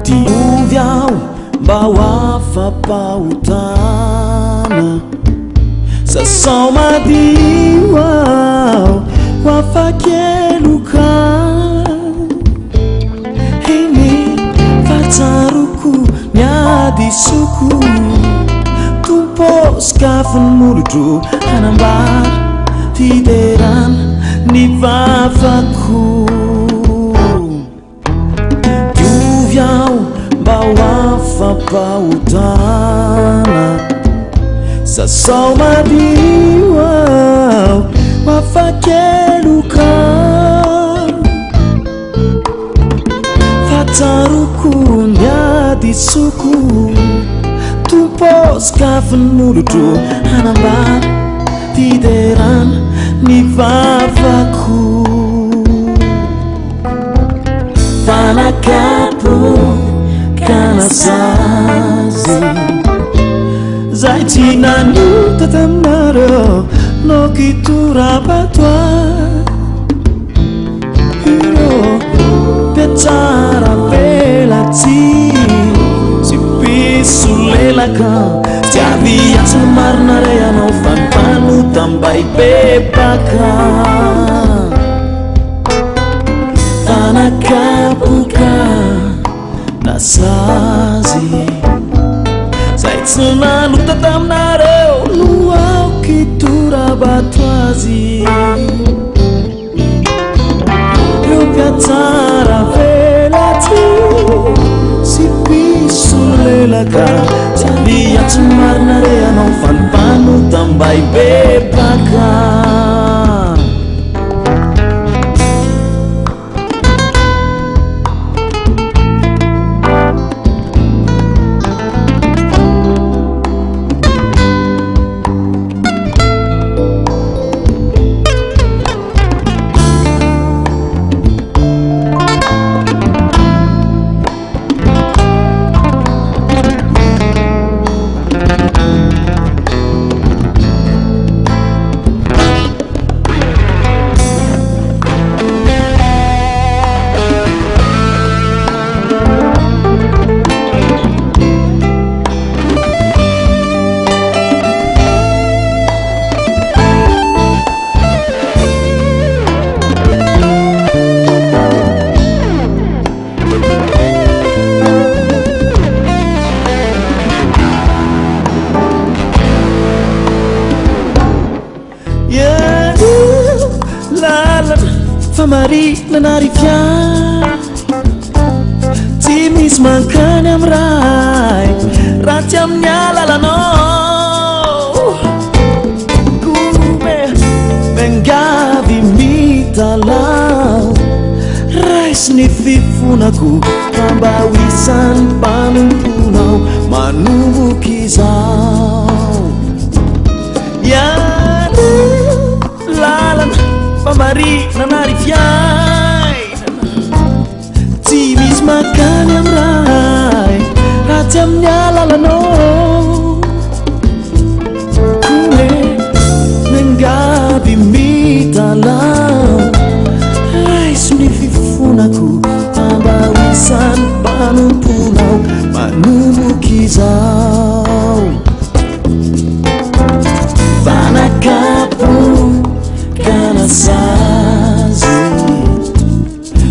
Diovy aho mba ho afampahotana, sasao madio aho ho afakeloka. Eny fatsaroko miady soko, tomposikafony molotro hanambara fiderana ny vavako. Diovy aho mba ho afampahotana, sasao madio aho ho afakeloka. Fatsaroko miady soko, tomposikafony molotro hanambara fiderana ny vavako. Fanakapo kanasazy zay tsy nanota taminareo no kitorapatoa. Piatsara velatsy sy piso lelaka, tsy aviatsy marina re anao fanpanota mba hipepaka. Fanakapoka nasazy zay tsy nanota taminareo no ao kitorabato azy. Reo piatsara velatsy sy piso lelaka, tsy aviatsy marina re anao fanpanota mba hipepaka. Famarina narifiany tsy misy mankany amiray raha tsy amin'ny alalanao. Gome mengavy mitalao, raisy ny fifonako mba ho isan'ny mpanomponao manomboky izao. Iany lalana famarina narifiaina, tsy misy mankany amiray raha tsy amin'ny alalanao. Kome mengavy mitalao, raisy ny fifonako mba ho isan'ny mpanomponao manomboky izao. Fanakapo kanasazy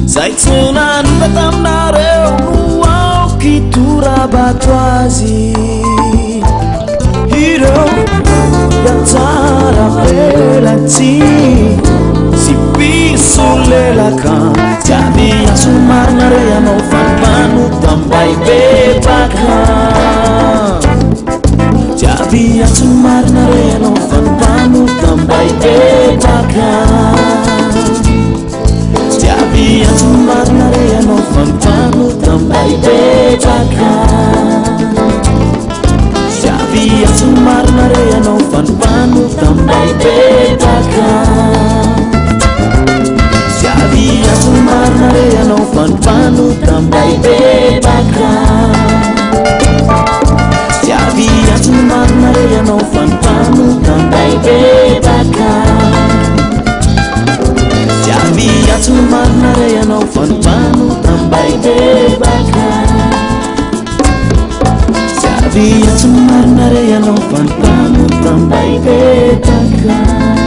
zay tsy nanota taminareo no ao kitorabato azy. Ireo piatsara velatsy sy piso lelaka, tsy aviatsy marina re anao fanpanota mba hipepaka. Tsy aviatsy marina re anao fanpanota mba hipepaka. Tsy aviatsy marina re anao fanpanota mba hipepaka. Tsy aviatsy marina re anao fanpanota mba hipepaka. Tsy aviatsy marina re anao fanpanota mba hipepaka. Tsy aviatsy marina re anao fanpanota mba hipepaka. Tsy aviatsy marina re anao fanpanota mba hipepaka. Dia semarnare anao fantano tambay petaka